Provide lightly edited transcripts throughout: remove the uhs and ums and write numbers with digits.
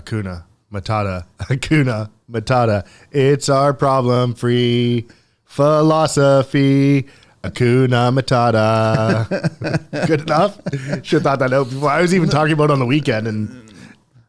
Hakuna Matata. It's our problem-free philosophy. Hakuna Matata. Good enough? Should have thought that out before. I was even talking about it on the weekend and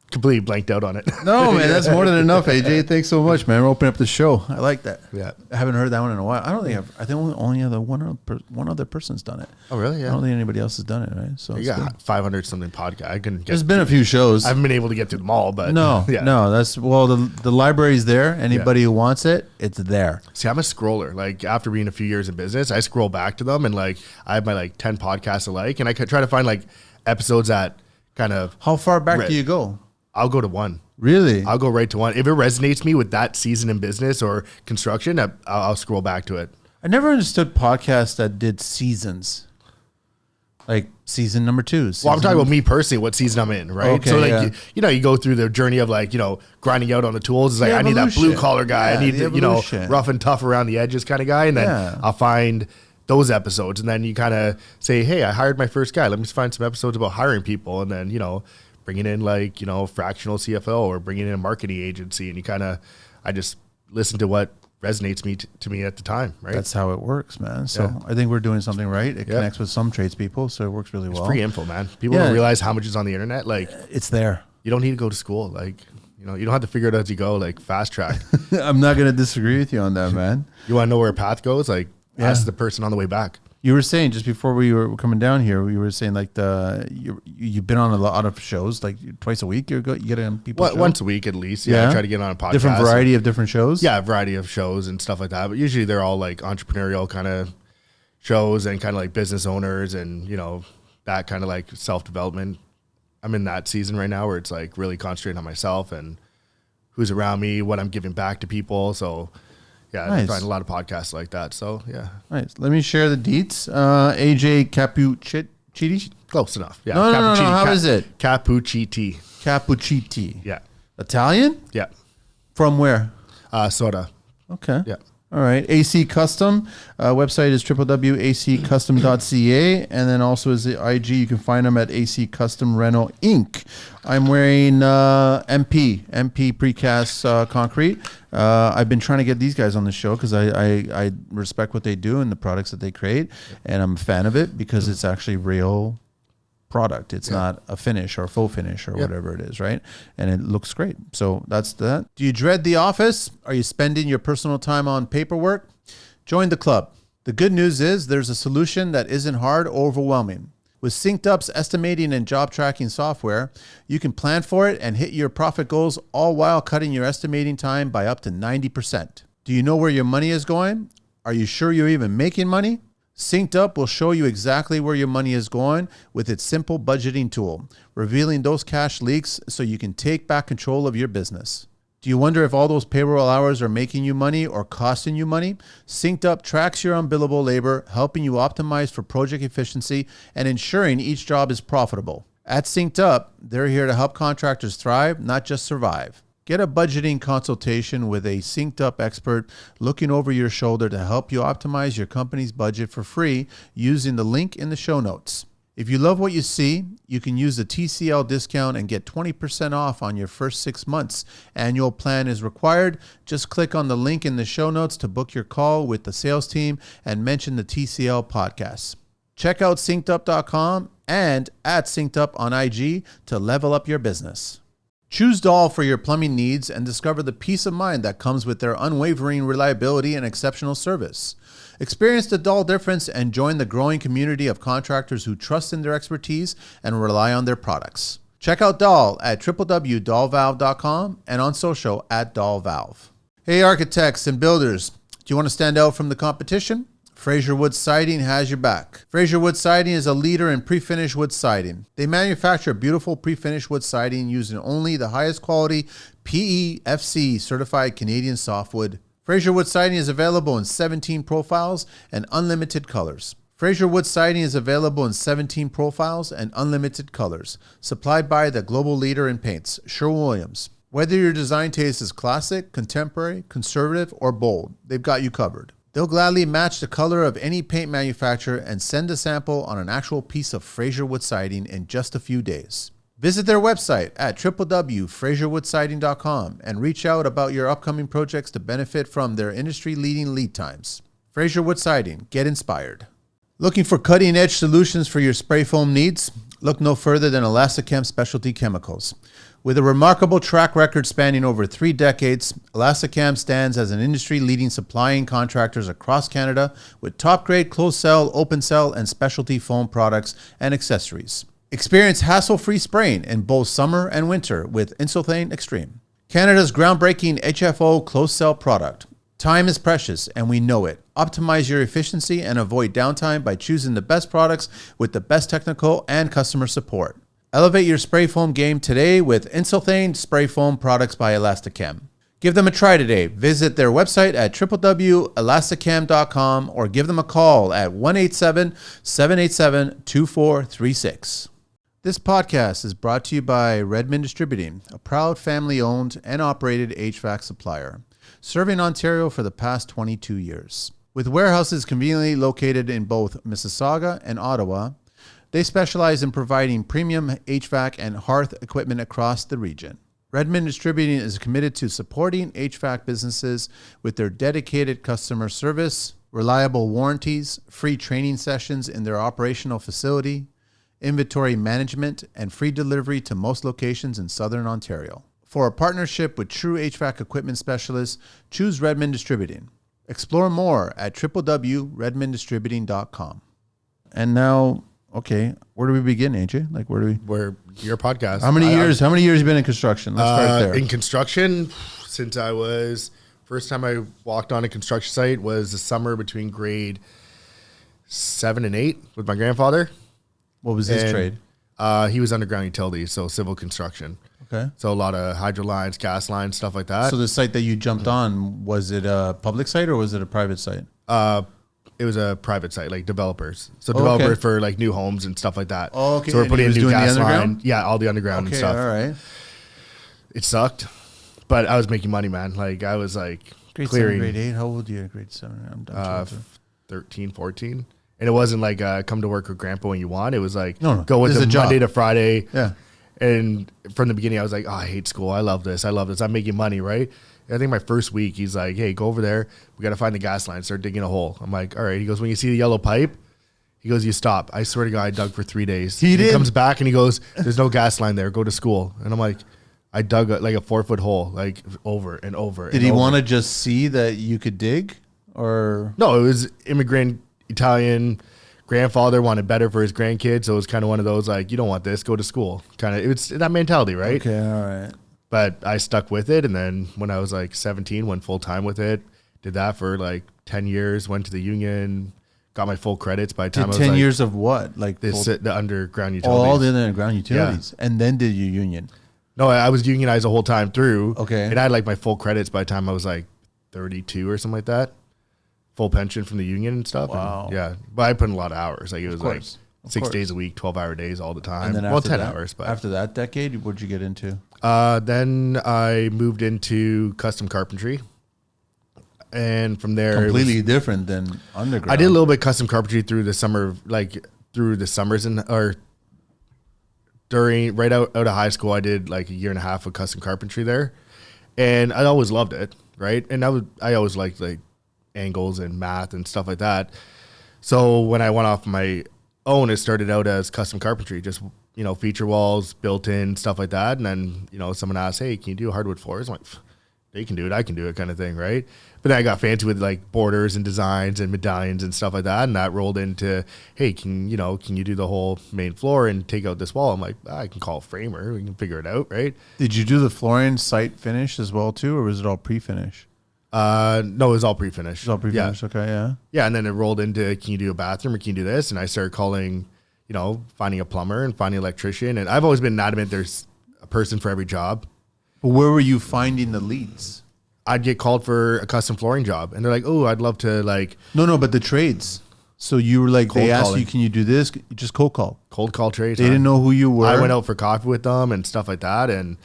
completely blanked out on it. No, man, that's more than enough, AJ. Thanks so much, man. We're opening up the show. I like that. Yeah. I haven't heard that one in a while. I think only one other person's done it. Oh, really? Yeah. I don't think anybody else has done it, right? So you got 500 something podcast. There's been a few shows. I haven't been able to get to them all, but no, the library's there. Anybody who wants it, it's there. See, I'm a scroller. Like after being a few years in business, I scroll back to them and like I have my like 10 podcasts alike, and I could try to find like episodes that kind of. How far back do you go? I'll go to one. Really? I'll go right to one. If it resonates me with that season in business or construction, I'll scroll back to it. I never understood podcasts that did seasons. Like season number 2. Well, I'm talking about me personally, what season I'm in, right? Okay, so like, you go through the journey of like, grinding out on the tools. It's like, I need that blue collar guy. I need the, rough and tough around the edges kind of guy. And then I'll find those episodes. And then you kind of say, hey, I hired my first guy. Let me just find some episodes about hiring people. And then, bringing in like, fractional CFO or bringing in a marketing agency. And I just listen to what resonates to me at the time, right? That's how it works, man. So I think we're doing something right. It connects with some tradespeople, so it works really well. It's free info, man. People don't realize how much is on the internet. Like it's there. You don't need to go to school. Like, you don't have to figure it out as you go, like fast track. I'm not going to disagree with you on that, man. You want to know where a path goes? Like ask the person on the way back. You were saying just before we were coming down here, you were saying like you've been on a lot of shows, like twice a week. You get on people's shows? Once a week at least. Yeah, I try to get on a podcast. Different variety of different shows. Yeah, a variety of shows and stuff like that. But usually they're all like entrepreneurial kind of shows and kind of like business owners and that kind of like self development. I'm in that season right now where it's like really concentrating on myself and who's around me, what I'm giving back to people. So. Yeah, nice. I find a lot of podcasts like that. So, yeah. Nice. Let me share the deets. AJ Cappuccitti? Close enough. Yeah. No. How is it? Cappuccitti. Cappuccitti. Yeah. Italian? Yeah. From where? Soda. Okay. Yeah. All right. AC Custom. Website is www.ACCustom.ca. And then also is the IG. You can find them at ACCustom Reno Inc. I'm wearing MP precast concrete. I've been trying to get these guys on the show because I respect what they do and the products that they create. And I'm a fan of it because it's actually real product. It's not a finish or faux finish or whatever it is, right? And it looks great. So that's that. Do you dread the office? Are you spending your personal time on paperwork? Join the club. The good news is there's a solution that isn't hard or overwhelming. With SyncedUp's estimating and job tracking software, you can plan for it and hit your profit goals, all while cutting your estimating time by up to 90%. Do you know where your money is going? Are you sure you're even making money? SyncedUp will show you exactly where your money is going with its simple budgeting tool, revealing those cash leaks so you can take back control of your business. Do you wonder if all those payroll hours are making you money or costing you money? SyncedUp tracks your unbillable labor, helping you optimize for project efficiency and ensuring each job is profitable. At SyncedUp, they're here to help contractors thrive, not just survive. Get a budgeting consultation with a SyncedUp expert looking over your shoulder to help you optimize your company's budget for free using the link in the show notes. If you love what you see, you can use the TCL discount and get 20% off on your first 6 months. Annual plan is required. Just click on the link in the show notes to book your call with the sales team and mention the TCL podcast. Check out syncedup.com and at SyncedUp on IG to level up your business. Choose Dahl for your plumbing needs and discover the peace of mind that comes with their unwavering reliability and exceptional service. Experience the Dahl difference and join the growing community of contractors who trust in their expertise and rely on their products. Check out Dahl at www.dahlvalve.com and on social at dahlvalve. Hey architects and builders, do you want to stand out from the competition? Fraser Wood Siding has your back. Fraser Wood Siding is a leader in pre-finished wood siding. They manufacture beautiful pre-finished wood siding using only the highest quality PEFC certified Canadian softwood. Fraser Wood Siding is available in 17 profiles and unlimited colors. Fraser Wood Siding is available in 17 profiles and unlimited colors. Supplied by the global leader in paints, Sherwin-Williams. Whether your design taste is classic, contemporary, conservative, or bold, they've got you covered. They'll gladly match the color of any paint manufacturer and send a sample on an actual piece of Fraser Wood Siding in just a few days. Visit their website at www.fraserwoodsiding.com and reach out about your upcoming projects to benefit from their industry-leading lead times. Fraser Wood Siding. Get inspired. Looking for cutting-edge solutions for your spray foam needs? Look no further than ACCustom Specialty Chemicals. With a remarkable track record spanning over 3 decades, ACCustom stands as an industry-leading supplying contractors across Canada with top-grade closed-cell, open-cell, and specialty foam products and accessories. Experience hassle-free spraying in both summer and winter with Insulthane Extreme, Canada's groundbreaking HFO closed-cell product. Time is precious, and we know it. Optimize your efficiency and avoid downtime by choosing the best products with the best technical and customer support. Elevate your spray foam game today with Insulthane Spray Foam products by ACCustom. Give them a try today. Visit their website at www.ACCustom.com or give them a call at 1-877-787-2436. This podcast is brought to you by Redmond Distributing, a proud family-owned and operated HVAC supplier, serving Ontario for the past 22 years. With warehouses conveniently located in both Mississauga and Ottawa, they specialize in providing premium HVAC and hearth equipment across the region. Redmond Distributing is committed to supporting HVAC businesses with their dedicated customer service, reliable warranties, free training sessions in their operational facility, inventory management, and free delivery to most locations in Southern Ontario. For a partnership with true HVAC equipment specialists, choose Redmond Distributing. Explore more at www.redmonddistributing.com. And now, okay, where do we begin, AJ? Like, where do we? Where your podcast? How many years? How many years have you been in construction? Let's start there. In construction, since I was first time I walked on a construction site was the summer between grade 7 and 8 with my grandfather. What was his trade? He was underground utilities, so civil construction. Okay. So a lot of hydro lines, gas lines, stuff like that. So the site that you jumped on, was it a public site or was it a private site? It was a private site, like developers. So developers for like new homes and stuff like that. Oh, okay. So we're And putting he in was new doing the gas underground? line. Yeah, all the underground and Okay, stuff. all right. It sucked, but I was making money, man. Like I was like Grade clearing 7, grade 8. How old are you? Grade 7. I'm done. 13, 14. And it wasn't like come to work with grandpa when you want. It was like No. go with This is them a job. Monday to Friday. Yeah. And from the beginning, I was like, oh, I hate school. I love this. I'm making money, right? And I think my first week, he's like, hey, go over there. We got to find the gas line. Start digging a hole. I'm like, all right. He goes, when you see the yellow pipe, he goes, you stop. I swear to God, I dug for 3 days. He did? comes back and he goes, there's no gas line there. Go to school. And I'm like, I dug like a 4-foot hole, like over and over. Did he want to just see that you could dig, or? No, it was immigrant Italian grandfather wanted better for his grandkids. So it was kind of one of those like, you don't want this, go to school. Kind of, it's that mentality, right? Okay, all right. But I stuck with it. And then when I was like 17, went full time with it, did that for like 10 years, went to the union, got my full credits by the time I was 10 like, years of what? Like the underground utilities. all the underground utilities. Yeah. And then did you union? No, I was unionized the whole time through. Okay. And I had like my full credits by the time I was like 32 or something like that. Full pension from the union and stuff. Wow. And yeah. But I put in a lot of hours. Like it was like Of 6 course. days a week, 12-hour days all the time. And then well, after 10 that, hours. But after that decade, what'd you get into? Then I moved into custom carpentry. And from there, Completely different than underground. I did a little bit custom carpentry through the summer, like through the summers or during right out of high school. I did like a year and a half of custom carpentry there, and I always loved it, right? And I always liked like angles and math and stuff like that. So when I went off my own, it started out as custom carpentry, just feature walls, built in stuff like that. And then someone asked, "Hey, can you do hardwood floors?" I'm like, "They can do it, I can do it," kind of thing, right? But then I got fancy with like borders and designs and medallions and stuff like that, and that rolled into, "Hey, can you do the whole main floor and take out this wall?" I'm like, I can call a framer, we can figure it out, right? Did you do the flooring site finish as well too, or was it all pre-finish? No, it was all pre-finished. It's all pre-finished. Yeah. Okay, yeah. Yeah, and then it rolled into, can you do a bathroom or can you do this? And I started calling, finding a plumber and finding an electrician. And I've always been adamant there's a person for every job. But where were you finding the leads? I'd get called for a custom flooring job, and they're like, "Oh, I'd love to like." No, but the trades. So you were like, they asked calling. you, "Can you do this?" You just cold call. Cold call trades. They didn't know who you were. I went out for coffee with them and stuff like that, and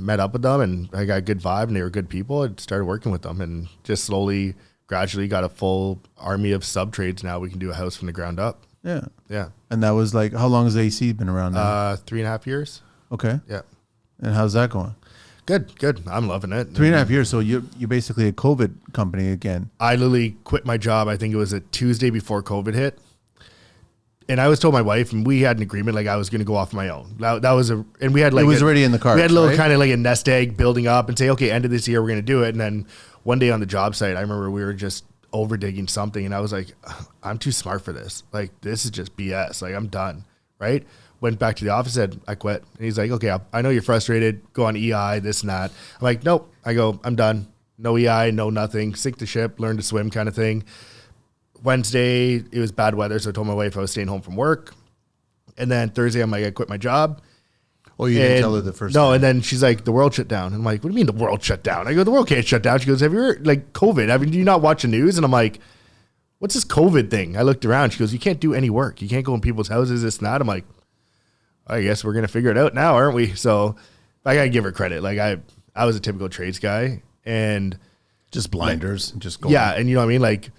met up with them, and I got a good vibe, and they were good people. I started working with them, and just slowly, gradually got a full army of sub trades. Now we can do a house from the ground up. Yeah. Yeah. And that was like, how long has AC been around now? 3.5 years. Okay. Yeah. And how's that going? Good. I'm loving it. 3.5 years. So you're basically a COVID company again. I literally quit my job. I think it was a Tuesday before COVID hit. And I was told my wife, and we had an agreement, like I was going to go off my own. That was and we had like, it was already in the cards. We had a little kind of like a nest egg building up and say, okay, end of this year, we're going to do it. And then one day on the job site, I remember we were just over digging something. And I was like, I'm too smart for this. Like, this is just BS. Like, I'm done. Right. Went back to the office, said, I quit. And he's like, okay, I know you're frustrated. Go on EI, this and that. I'm like, nope. I go, I'm done. No EI, no nothing. Sink the ship, learn to swim kind of thing. Wednesday, it was bad weather, so I told my wife I was staying home from work. And then Thursday, I'm like, I quit my job. Oh, you didn't tell her the first No, time. and then she's like, the world shut down. I'm like, what do you mean the world shut down? I go, the world can't shut down. She goes, have you ever, like, COVID? I mean, do you not watch the news? And I'm like, what's this COVID thing? I looked around. She goes, you can't do any work. You can't go in people's houses, this and that. I'm like, I guess we're going to figure it out now, aren't we? So I got to give her credit. Like, I was a typical trades guy. And just blinders. Like, just go. Yeah, and you know what I mean? Like,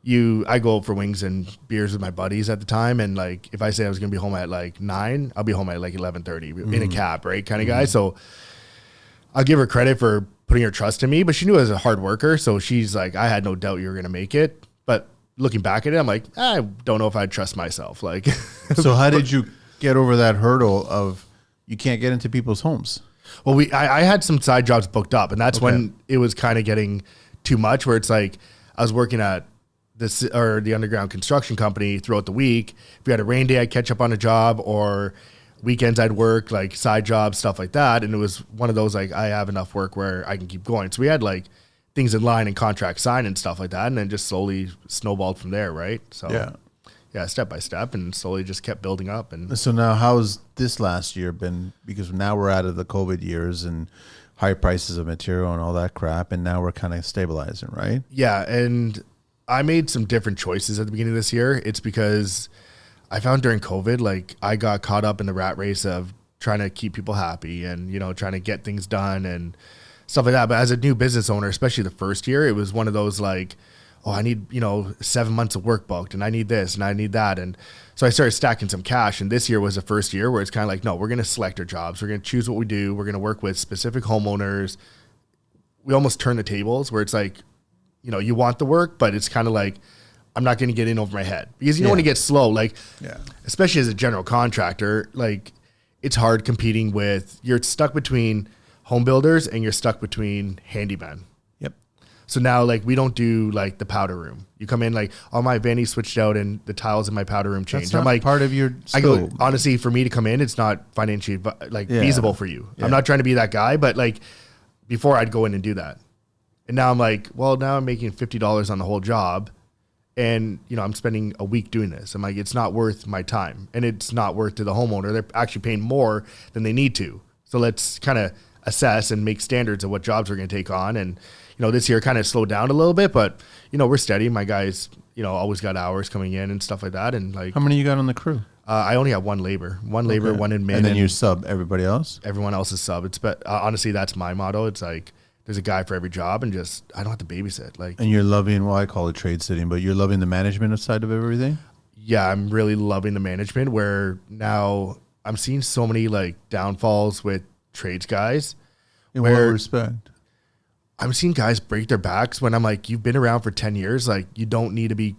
I go for wings and beers with my buddies at the time, and like if I say I was gonna be home at like 9, I'll be home at like 11:30 in a cab, right? Kind of guy. So I'll give her credit for putting her trust in me, but she knew I was a hard worker, so she's like, I had no doubt you were gonna make it. But looking back at it, I'm like, I don't know if I'd trust myself. Like, so how did you get over that hurdle of you can't get into people's homes? Well, I had some side jobs booked up, and that's when it was kind of getting too much. Where it's like I was working at the underground construction company throughout the week. If we had a rain day, I'd catch up on a job, or weekends I'd work like side jobs, stuff like that. And it was one of those, like, I have enough work where I can keep going. So we had like things in line and contract signed and stuff like that. And then just slowly snowballed from there. Right. So yeah, step by step, and slowly just kept building up. And so now how's this last year been? Because now we're out of the COVID years and high prices of material and all that crap. And now we're kind of stabilizing, right? Yeah. And I made some different choices at the beginning of this year. It's because I found during COVID, like, I got caught up in the rat race of trying to keep people happy and, you know, trying to get things done and stuff like that. But as a new business owner, especially the first year, it was one of those like, oh, I need, 7 months of work booked, and I need this and I need that. And so I started stacking some cash. And this year was the first year where it's kind of like, no, we're going to select our jobs. We're going to choose what we do. We're going to work with specific homeowners. We almost turn the tables where it's like, you want the work, but it's kind of like, I'm not going to get in over my head, because you don't want to get slow. Like, especially as a general contractor, like, it's hard competing with, you're stuck between home builders and you're stuck between handyman. Yep. So now, like, we don't do like the powder room. You come in like, all my vanity switched out and the tiles in my powder room changed. That's not I'm like, part of your I go, honestly, for me to come in, it's not financially feasible for you. I'm not trying to be that guy, but like, before I'd go in and do that. And now I'm like, well, now I'm making $50 on the whole job, and I'm spending a week doing this. I'm like, it's not worth my time, and it's not worth to the homeowner. They're actually paying more than they need to. So let's kind of assess and make standards of what jobs we're going to take on. And this year kind of slowed down a little bit, but we're steady. My guys, always got hours coming in and stuff like that. And like, how many you got on the crew? I only have one labor, one admin, and then you sub everybody else. Everyone else is sub. But honestly, that's my motto. It's like, there's a guy for every job, and just, I don't have to babysit. Like, and you're loving, well, I call it trade sitting, but you're loving the management side of everything? Yeah, I'm really loving the management, where now I'm seeing so many like downfalls with trades guys. In what respect? I'm seeing guys break their backs when I'm like, you've been around for 10 years. Like, you don't need to be,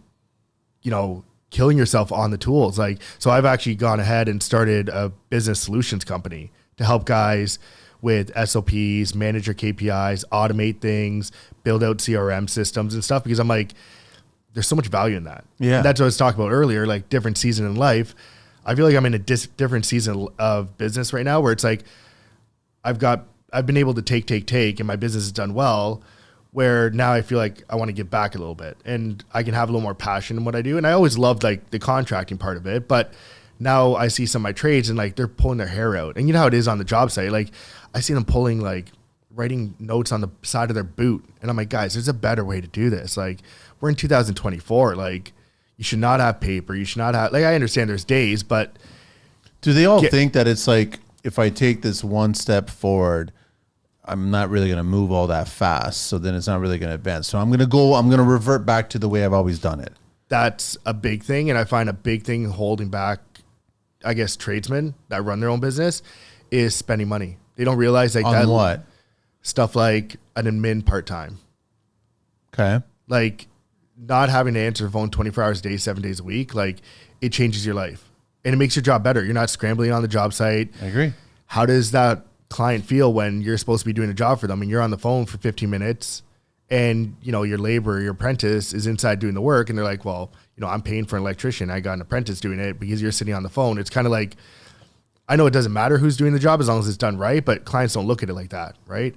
killing yourself on the tools. Like, so I've actually gone ahead and started a business solutions company to help guys with SOPs, manage your KPIs, automate things, build out CRM systems and stuff, because I'm like, there's so much value in that. Yeah. And that's what I was talking about earlier, like different season in life. I feel like I'm in a different season of business right now, where it's like, I've been able to take, and my business has done well, where now I feel like I want to give back a little bit, and I can have a little more passion in what I do. And I always loved like the contracting part of it, but now I see some of my trades and like they're pulling their hair out. And you know how it is on the job site. Like, I see them pulling, like, writing notes on the side of their boot. And I'm like, guys, there's a better way to do this. Like, we're in 2024. Like, you should not have paper. You should not have, like, I understand there's days, but. Do they all think that it's like, if I take this one step forward, I'm not really going to move all that fast. So then it's not really going to advance. So I'm going to revert back to the way I've always done it. that's a big thing. And I find a big thing holding back, I guess, tradesmen that run their own business is spending money. They don't realize like on that what stuff like an admin part-time. Okay. Like not having to answer the phone 24 hours a day, 7 days a week, like it changes your life and it makes your job better. You're not scrambling on the job site. I agree. How does that client feel when you're supposed to be doing a job for them and you're on the phone for 15 minutes and, you know, your laborer, your apprentice is inside doing the work and they're like, well, you know, I'm paying for an electrician. I got an apprentice doing it because you're sitting on the phone. It's kind of like, I know it doesn't matter who's doing the job as long as it's done right, but clients don't look at it like that, right?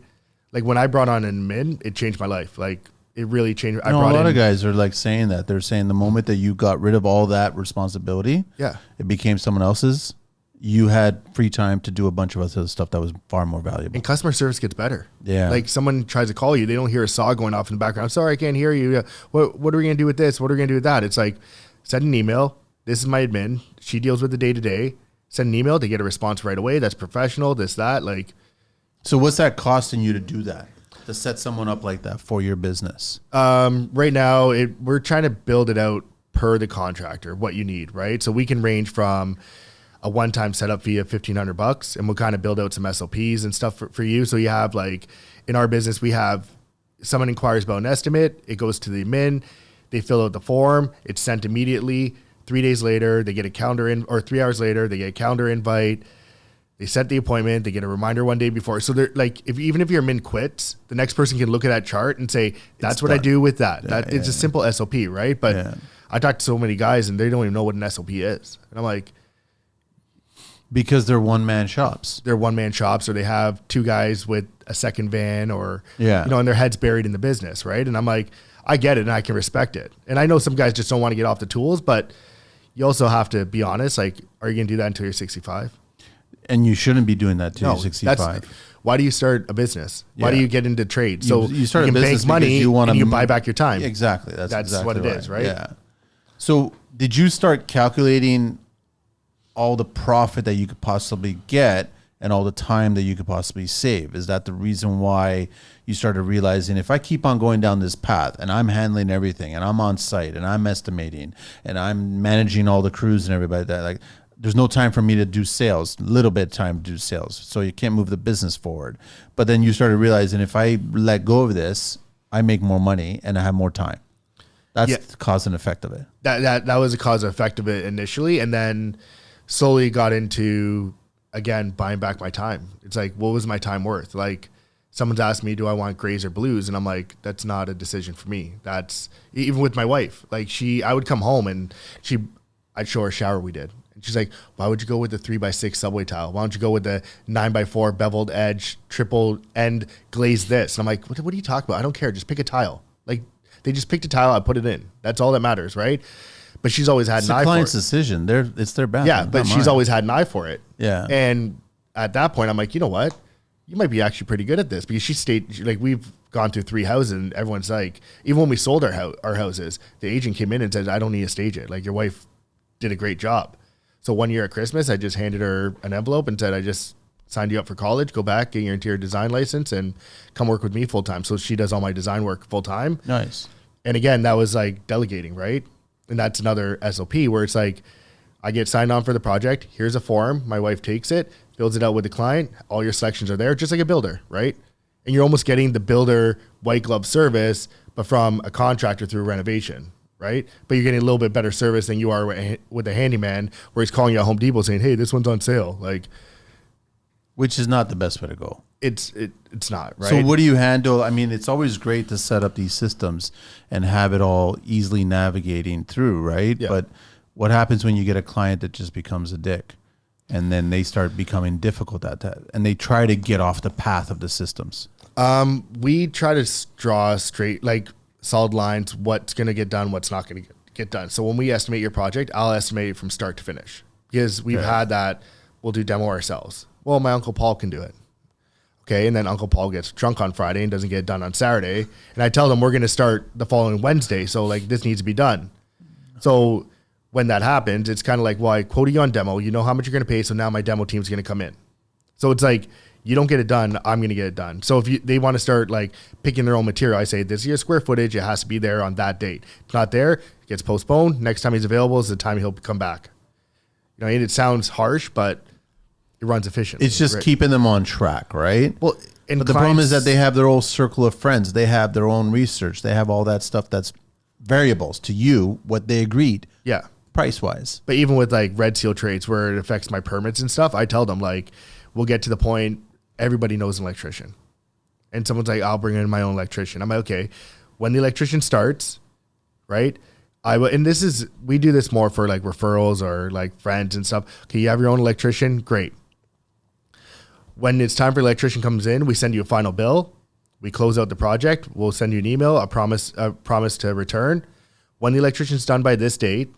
Like when I brought on an admin, it changed my life. Like it really changed. A lot of guys are like saying that. They're saying the moment that you got rid of all that responsibility, it became someone else's. You had free time to do a bunch of other stuff that was far more valuable. And customer service gets better. Yeah. Like someone tries to call you, they don't hear a saw going off in the background. I'm sorry, I can't hear you. What are we going to do with this? What are we going to do with that? It's like, send an email. This is my admin. She deals with the day-to-day. Send an email. They get a response right away. That's professional, this, that. Like, so what's that costing you to do that? To set someone up like that for your business? Right now, we're trying to build it out per the contractor, what you need, right? So we can range from a one-time setup fee of $1,500 and we'll kind of build out some SOPs and stuff for you. So you have like, in our business, we have someone inquires about an estimate. It goes to the admin. They fill out the form. It's sent immediately. 3 days later, they get a calendar in, or 3 hours later, they get a calendar invite. They set the appointment. They get a reminder one day before. So they're like, even if your admin quits, the next person can look at that chart and say, that's what I do with that. It's a simple SOP, right? But I talked to so many guys and they don't even know what an SOP is. And I'm like, because they're one-man shops. They're one-man shops, or they have two guys with a second van, or you know, and their head's buried in the business, right? And I'm like, I get it, and I can respect it. And I know some guys just don't want to get off the tools, but you also have to be honest. Like, are you going to do that until you're 65? And you shouldn't be doing that till you're 65. Why do you start a business? Why do you get into trade? So you start you a can business bank money and you buy back your time. Exactly. That's exactly what it is, right? Yeah. So did you start calculating all the profit that you could possibly get and all the time that you could possibly save? Is that the reason why you started realizing, if I keep on going down this path and I'm handling everything and I'm on site and I'm estimating and I'm managing all the crews and everybody, that like, there's no time for me to do sales, little bit of time to do sales. So you can't move the business forward. But then you started realizing, if I let go of this, I make more money and I have more time. That's the cause and effect of it. That was a cause and effect of it initially. And then slowly got into, again, buying back my time. It's like, what was my time worth? Like, someone's asked me, do I want grays or blues? And I'm like, that's not a decision for me. That's, even with my wife, like I would come home and I'd show her a shower we did. And she's like, why would you go with the 3x6 subway tile? Why don't you go with the 9x4 beveled edge, triple end glazed this? And I'm like, what are you talking about? I don't care. Just pick a tile. Like, they just picked a tile. I put it in. That's all that matters, right? But she's always had an eye for it. It's the client's decision. It's their bathroom. Yeah, but she's always had an eye for it. Yeah. And at that point, I'm like, you know what? You might be actually pretty good at this, because she stayed, like, we've gone through 3 houses and everyone's like, even when we sold our houses, the agent came in and said, I don't need to stage it. Like, your wife did a great job. So one year at Christmas, I just handed her an envelope and said, I just signed you up for college. Go back, get your interior design license and come work with me full time. So she does all my design work full time. Nice. And again, that was like delegating, right? And that's another SOP where it's like, I get signed on for the project. Here's a form. My wife takes it, builds it out with the client. All your selections are there, just like a builder, right? And you're almost getting the builder white glove service, but from a contractor through renovation, right? But you're getting a little bit better service than you are with a handyman, where he's calling you at Home Depot saying, hey, this one's on sale. Like, which is not the best way to go. It's not, right? So what do you handle? I mean, it's always great to set up these systems and have it all easily navigating through, right? Yeah. But what happens when you get a client that just becomes a dick, and then they start becoming difficult at that, and they try to get off the path of the systems? We try to draw straight, like, solid lines, what's going to get done, what's not going to get done. So when we estimate your project, I'll estimate it from start to finish, because we've had that, we'll do demo ourselves. Well, my Uncle Paul can do it. Okay, and then Uncle Paul gets drunk on Friday and doesn't get it done on Saturday. And I tell them we're going to start the following Wednesday, so like this needs to be done. So when that happens, it's kind of like, well, I quoted you on demo. You know how much you're going to pay, so now my demo team's going to come in. So it's like, you don't get it done, I'm going to get it done. So if they want to start like picking their own material, I say, this is your square footage. It has to be there on that date. If not there, it gets postponed. Next time he's available is the time he'll come back. And it sounds harsh, but it runs efficiently. It's just keeping them on track, right? Well, but the problem is that they have their own circle of friends. They have their own research. They have all that stuff that's variables to you, what they agreed. Yeah. Price-wise. But even with like red seal trades where it affects my permits and stuff, I tell them like, we'll get to the point, everybody knows an electrician. And someone's like, I'll bring in my own electrician. I'm like, okay, when the electrician starts, right? We do this more for like referrals or like friends and stuff. Okay, you have your own electrician, great. When it's time for electrician comes in, we send you a final bill. We close out the project. We'll send you an email, a promise to return. When the electrician's done by this date,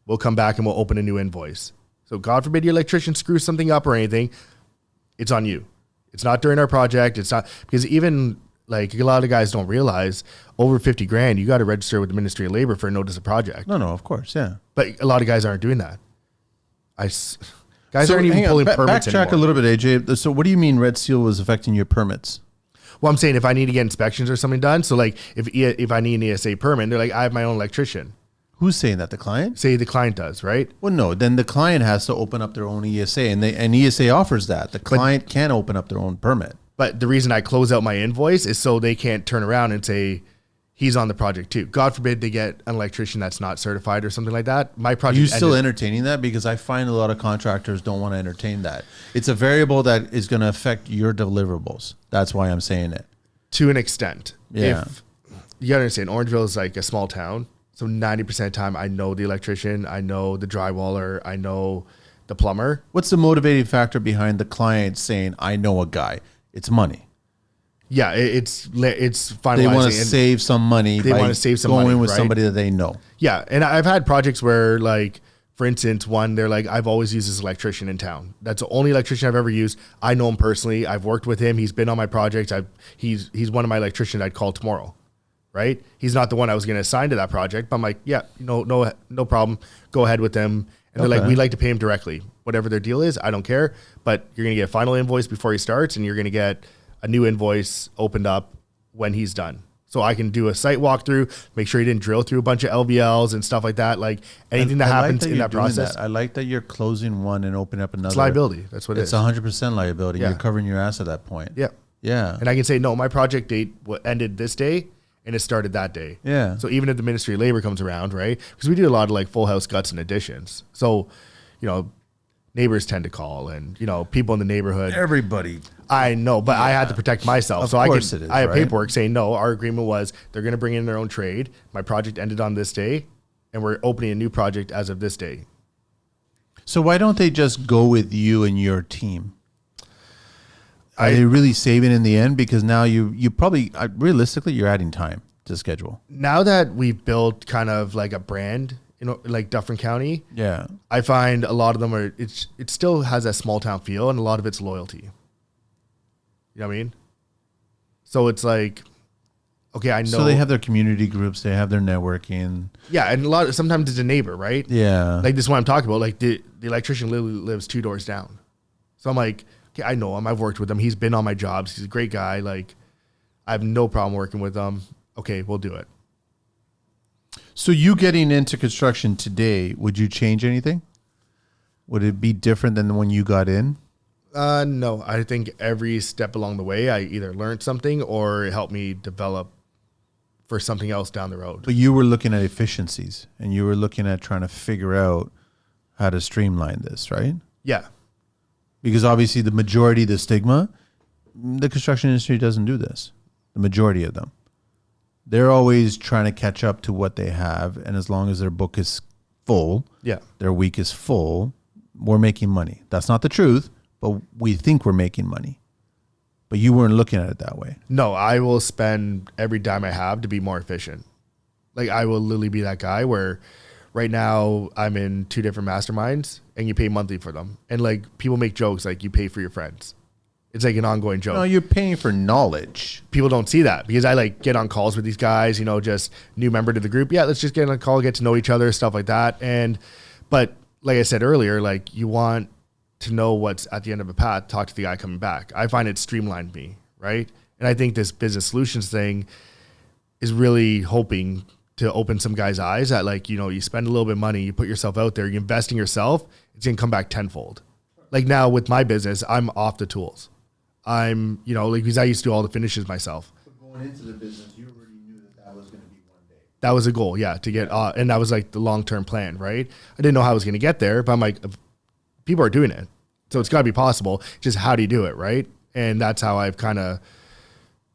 we'll come back and we'll open a new invoice. So God forbid your electrician screws something up or anything, it's on you. It's not during our project. It's not, because even like a lot of guys don't realize over 50 grand, you got to register with the Ministry of Labor for a notice of project. No, of course. Yeah. But a lot of guys aren't doing that. Guys aren't even pulling permits anymore. Backtrack a little bit, AJ. So what do you mean red seal was affecting your permits? Well, I'm saying if I need to get inspections or something done. So like if I need an ESA permit, they're like, I have my own electrician. Who's saying that? The client? Say the client does, right? Well, no. Then the client has to open up their own ESA, and ESA offers that. The client can open up their own permit. But the reason I close out my invoice is so they can't turn around and say he's on the project too. God forbid they get an electrician that's not certified or something like that. My project. Are you still entertaining that? Because I find a lot of contractors don't want to entertain that. It's a variable that is going to affect your deliverables. That's why I'm saying it. To an extent. Yeah. If you gotta understand, Orangeville is like a small town. So 90% of the time, I know the electrician, I know the drywaller, I know the plumber. What's the motivating factor behind the client saying, I know a guy? It's money. Yeah, it's finalizing. They want to save some money. They want to save some money, going with right? somebody that they know. Yeah, and I've had projects where, like, for instance, they're like, I've always used this electrician in town. That's the only electrician I've ever used. I know him personally. I've worked with him. He's been on my projects. He's one of my electricians I'd call tomorrow. Right? He's not the one I was going to assign to that project, but I'm like, yeah, no problem. Go ahead with them. And they're like, we'd like to pay him directly. Whatever their deal is, I don't care. But you're going to get a final invoice before he starts, and you're going to get a new invoice opened up when he's done. So I can do a site walkthrough, make sure he didn't drill through a bunch of LVLs and stuff like that. Like anything that happens in that process. I like that you're closing one and opening up another. It's liability. That's what it is. It's 100% liability. Yeah. You're covering your ass at that point. Yeah. Yeah. And I can say, no, my project date ended this day. And it started that day. Yeah. So even if the Ministry of Labor comes around, right? Because we do a lot of like full house guts and additions. So, neighbors tend to call, and people in the neighborhood. Everybody. I know, but I had to protect myself. Of course it is. I have paperwork saying no. Our agreement was they're going to bring in their own trade. My project ended on this day, and we're opening a new project as of this day. So why don't they just go with you and your team? Are they really saving in the end? Because now you probably, realistically, you're adding time to schedule. Now that we've built kind of like a brand, like Dufferin County, yeah, I find a lot of them it still has that small town feel, and a lot of it's loyalty. You know what I mean? So it's like, okay, I know. So they have their community groups, they have their networking. Yeah, and sometimes it's a neighbor, right? Yeah. Like this is what I'm talking about. Like the electrician literally lives 2 doors down. So I'm like, okay, I know him. I've worked with him. He's been on my jobs. He's a great guy. Like, I have no problem working with him. Okay, we'll do it. So you getting into construction today, would you change anything? Would it be different than when you got in? No. I think every step along the way, I either learned something or it helped me develop for something else down the road. But you were looking at efficiencies, and you were looking at trying to figure out how to streamline this, right? Yeah. Because obviously the majority of the stigma, the construction industry doesn't do this. The majority of them. They're always trying to catch up to what they have. And as long as their book is full, their week is full, we're making money. That's not the truth, but we think we're making money. But you weren't looking at it that way. No, I will spend every dime I have to be more efficient. Like I will literally be that guy where right now I'm in 2 different masterminds and you pay monthly for them. And like people make jokes like you pay for your friends. It's like an ongoing joke. No, you're paying for knowledge. People don't see that because I like get on calls with these guys, just new member to the group. Yeah, let's just get on a call, get to know each other, stuff like that. But like I said earlier, like you want to know what's at the end of a path, talk to the guy coming back. I find it streamlined me, right? And I think this business solutions thing is really hoping to open some guys' eyes that, like, you know, you spend a little bit of money, you put yourself out there, you invest in yourself, it's going to come back tenfold. Like now with my business, I'm off the tools. I'm, you know, like, because I used to do all the finishes myself. But going into the business, you already knew that was going to be one day. That was a goal, yeah, to get, and that was like the long-term plan, right? I didn't know how I was going to get there, but I'm like, people are doing it. So it's got to be possible. Just how do you do it, right? And that's how I've kind of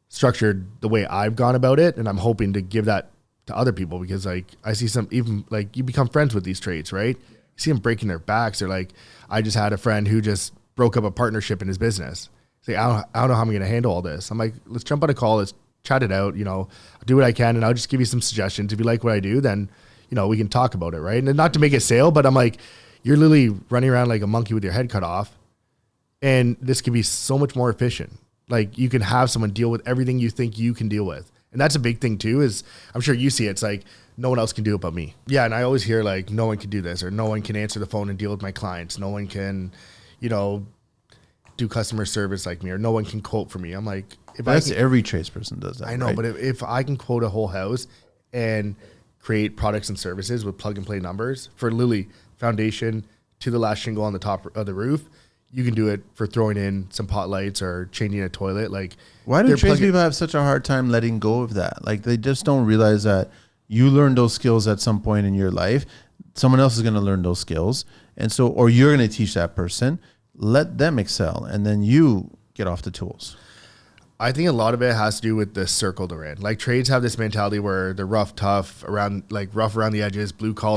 structured the way I've gone about it. And I'm hoping to give that to other people, because like I see some, even like you become friends with these trades, right? You see them breaking their backs. They're like, I just had a friend who just broke up a partnership in his business. Say, I don't know how I'm going to handle all this. I'm like, let's jump on a call. Let's chat it out. You know, I'll do what I can, and I'll just give you some suggestions. If you like what I do, then, you know, we can talk about it, right? And not to make a sale, but I'm like, you're literally running around like a monkey with your head cut off. And this can be so much more efficient. Like you can have someone deal with everything you think you can deal with. And that's a big thing too, is I'm sure you see it. It's like, no one else can do it but me. Yeah. And I always hear like, no one can do this, or no one can answer the phone and deal with my clients. No one can, you know, do customer service like me, or no one can quote for me. I'm like, every tradesperson does that. I know, right? But if I can quote a whole house and create products and services with plug and play numbers for literally foundation to the last shingle on the top of the roof, you can do it for throwing in some pot lights or changing a toilet. Like, why do tradespeople have such a hard time letting go of that? Like, they just don't realize that you learned those skills at some point in your life. Someone else is going to learn those skills. And so, or you're going to teach that person, let them excel, and then you get off the tools. I think a lot of it has to do with the circle they're in. Like trades have this mentality where they're rough, tough, rough around the edges, blue collar.